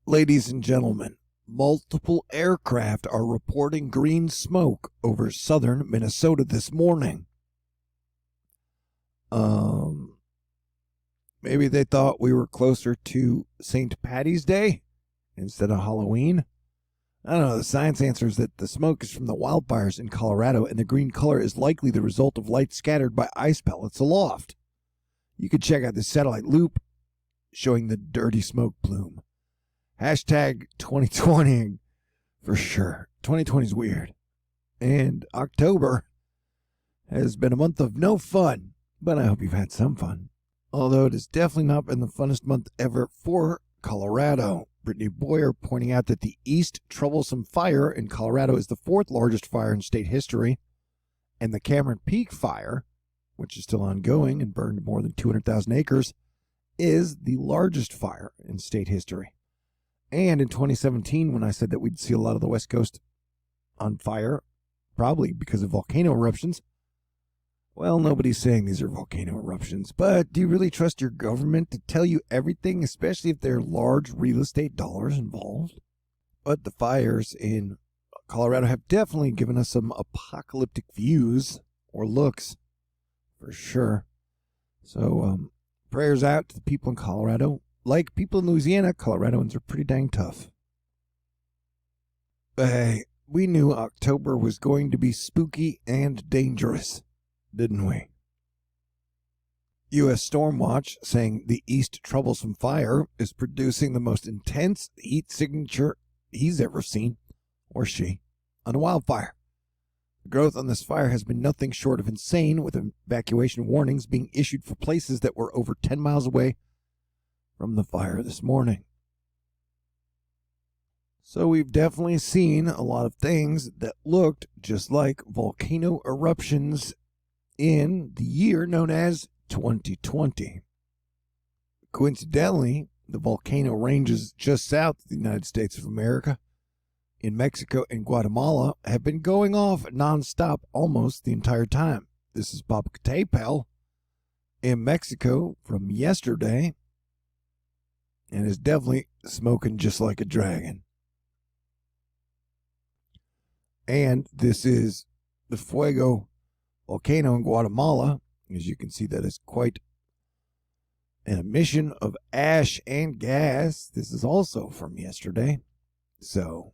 Ladies and gentlemen, multiple aircraft are reporting green smoke over southern Minnesota this morning. Maybe they thought we were closer to St. Patty's Day instead of Halloween. I don't know. The science answer is that the smoke is from the wildfires in Colorado, and the green color is likely the result of light scattered by ice pellets aloft. You can check out the satellite loop showing the dirty smoke plume. Hashtag 2020 for sure. 2020 is weird. And October has been a month of no fun, but I hope you've had some fun. Although it has definitely not been the funnest month ever for Colorado. Brittany Boyer pointing out that the East Troublesome Fire in Colorado is the fourth largest fire in state history, and the Cameron Peak Fire, which is still ongoing and burned more than 200,000 acres, is the largest fire in state history. And in 2017, when I said that we'd see a lot of the West Coast on fire, probably because of volcano eruptions, well, nobody's saying these are volcano eruptions, but do you really trust your government to tell you everything, especially if there are large real estate dollars involved? But the fires in Colorado have definitely given us some apocalyptic views or looks, for sure. So, prayers out to the people in Colorado. Like people in Louisiana, Coloradoans are pretty dang tough. But hey, we knew October was going to be spooky and dangerous, didn't we? U.S. Storm Watch saying the East Troublesome Fire is producing the most intense heat signature he's ever seen, or she, on a wildfire. The growth on this fire has been nothing short of insane, with evacuation warnings being issued for places that were over 10 miles away from the fire this morning. So we've definitely seen a lot of things that looked just like volcano eruptions in the year known as 2020. Coincidentally, the volcano ranges just south of the United States of America in Mexico and Guatemala have been going off nonstop almost the entire time. This is Popocatépetl in Mexico from yesterday, and is definitely smoking just like a dragon. And this is the Fuego volcano in Guatemala. As you can see, that is quite an emission of ash and gas. This is also from yesterday. So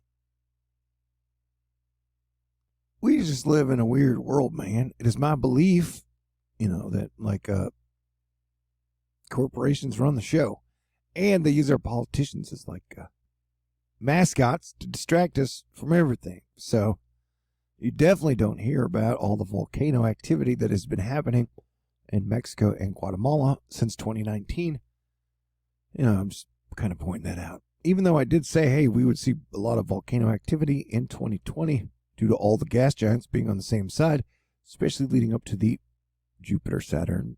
we just live in a weird world, man. It is my belief, that corporations run the show. And they use our politicians as mascots to distract us from everything. So you definitely don't hear about all the volcano activity that has been happening in Mexico and Guatemala since 2019. I'm just kind of pointing that out. Even though I did say, hey, we would see a lot of volcano activity in 2020 due to all the gas giants being on the same side, especially leading up to the Jupiter, Saturn,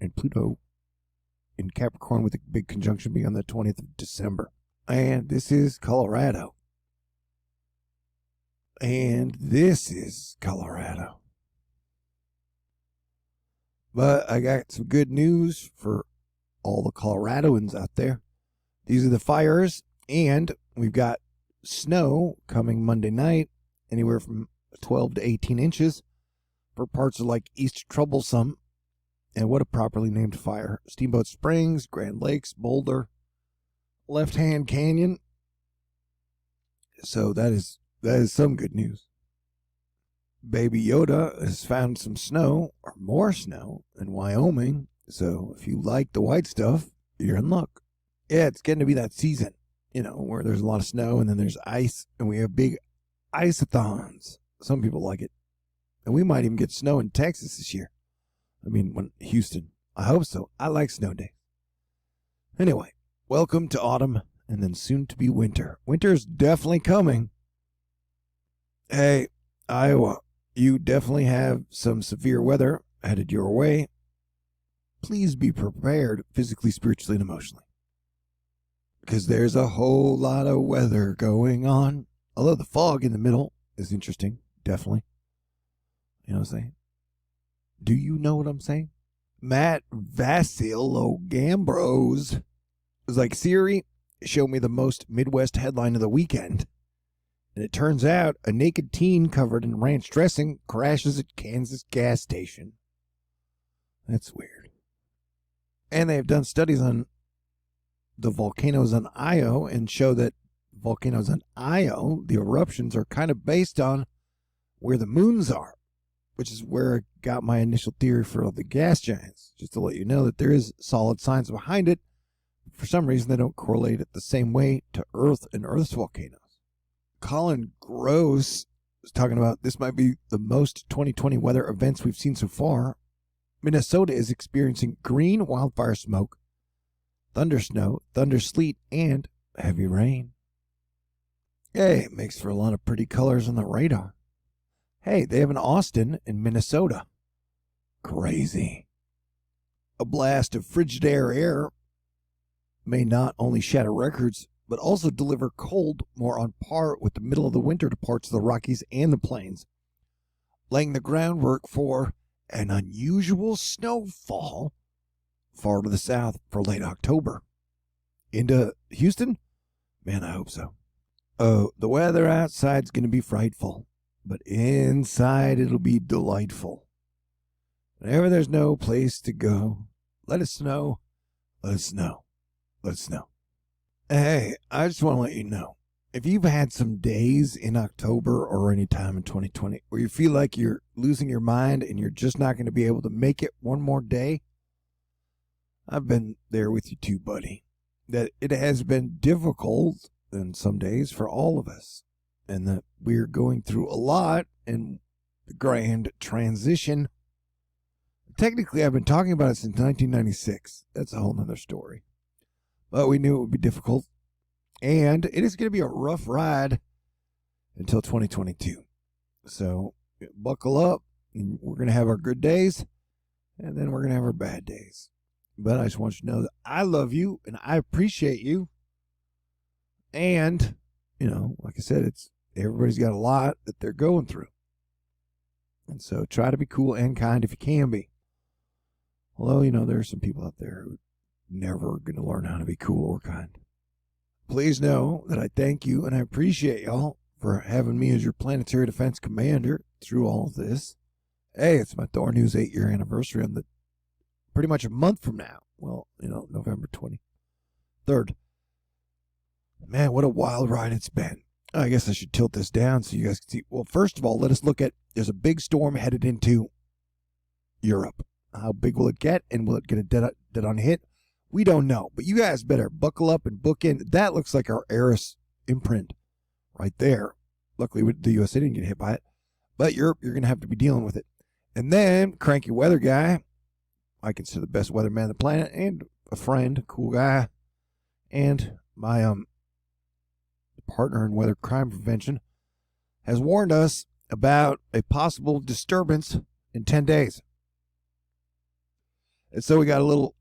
and Pluto in Capricorn, with a big conjunction being on the 20th of December. And this is Colorado. And this is Colorado. But I got some good news for all the Coloradoans out there. These are the fires, and we've got snow coming Monday night, anywhere from 12 to 18 inches for parts of East Troublesome. And what a properly named fire. Steamboat Springs, Grand Lakes, Boulder, Left Hand Canyon. So that is some good news. Baby Yoda has found some snow, or more snow, in Wyoming. So if you like the white stuff, you're in luck. Yeah, it's getting to be that season, where there's a lot of snow and then there's ice, and we have big ice-a-thons. Some people like it. And we might even get snow in Texas this year. Houston. I hope so. I like snow days. Anyway, welcome to autumn and then soon to be winter. Winter is definitely coming. Hey, Iowa, you definitely have some severe weather headed your way. Please be prepared physically, spiritually, and emotionally. Because there's a whole lot of weather going on. Although the fog in the middle is interesting, definitely. You know what I'm saying? Do you know what I'm saying? Matt Vasilogambros is like, Siri, showed me the most Midwest headline of the weekend. And it turns out a naked teen covered in ranch dressing crashes at Kansas gas station. That's weird. And they have done studies on the volcanoes on Io and show that volcanoes on Io, the eruptions are kind of based on where the moons are, which is where I got my initial theory for the gas giants. Just to let you know that there is solid science behind it. For some reason, they don't correlate it the same way to Earth and Earth's volcanoes. Colin Gross was talking about this might be the most 2020 weather events we've seen so far. Minnesota is experiencing green wildfire smoke, thunder snow, thunder sleet, and heavy rain. Hey, it makes for a lot of pretty colors on the radar. Hey, they have an Austin in Minnesota. Crazy. A blast of frigid air may not only shatter records, but also deliver cold more on par with the middle of the winter to parts of the Rockies and the Plains, laying the groundwork for an unusual snowfall far to the south for late October. Into Houston? Man, I hope so. Oh, the weather outside's going to be frightful, but inside it'll be delightful. Whenever there's no place to go, let it snow, let it snow, let it snow. Hey, I just want to let you know, if you've had some days in October or any time in 2020 where you feel like you're losing your mind and you're just not going to be able to make it one more day, I've been there with you too, buddy. That it has been difficult in some days for all of us, and that we're going through a lot in the grand transition. Technically, I've been talking about it since 1996. That's a whole nother story. But we knew it would be difficult, and it is going to be a rough ride until 2022. So buckle up, and we're going to have our good days, and then we're going to have our bad days. But I just want you to know that I love you, and I appreciate you. And, like I said, everybody's got a lot that they're going through. And so try to be cool and kind if you can be. Although, there are some people out there who never going to learn how to be cool or kind. Please know that I thank you and I appreciate y'all for having me as your planetary defense commander through all of this. Hey, it's my THORnews 8-year anniversary on pretty much a month from now. Well, November 23rd. Man, what a wild ride it's been. I guess I should tilt this down so you guys can see. Well, first of all, let us look at, there's a big storm headed into Europe. How big will it get, and will it get a dead-on hit? We don't know, but you guys better buckle up and book in. That looks like our Eris imprint right there. Luckily, the USA didn't get hit by it, but Europe, you're going to have to be dealing with it. And then, cranky weather guy, I consider the best weatherman on the planet, and a friend, cool guy, and my partner in weather crime prevention, has warned us about a possible disturbance in 10 days. And so we got a little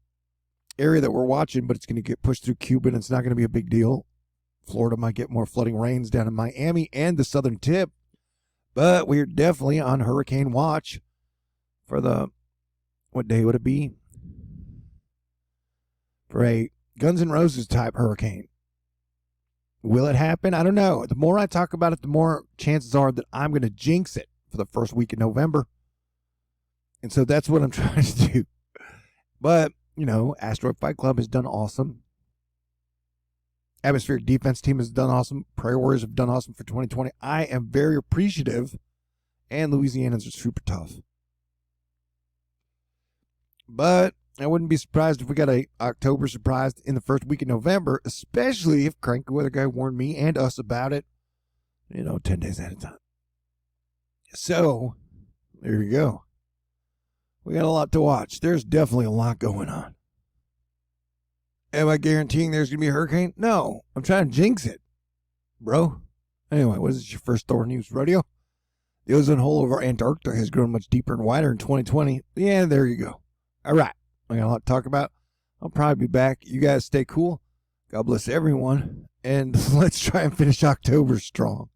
area that we're watching, but it's going to get pushed through Cuba, and it's not going to be a big deal. Florida might get more flooding rains down in Miami and the southern tip, but we're definitely on hurricane watch for what day would it be? For a Guns N' Roses type hurricane. Will it happen? I don't know. The more I talk about it, the more chances are that I'm going to jinx it for the first week in November. And so that's what I'm trying to do. But, Asteroid Fight Club has done awesome. Atmospheric Defense Team has done awesome. Prayer Warriors have done awesome for 2020. I am very appreciative, and Louisianans are super tough. But I wouldn't be surprised if we got a October surprise in the first week of November, especially if Cranky Weather Guy warned me and us about it, 10 days at a time. So, there you go. We got a lot to watch. There's definitely a lot going on. Am I guaranteeing there's going to be a hurricane? No. I'm trying to jinx it, bro. Anyway, what is this, your first THORnews rodeo? The ozone hole over Antarctica has grown much deeper and wider in 2020. Yeah, there you go. All right. I got a lot to talk about. I'll probably be back. You guys stay cool. God bless everyone. And let's try and finish October strong.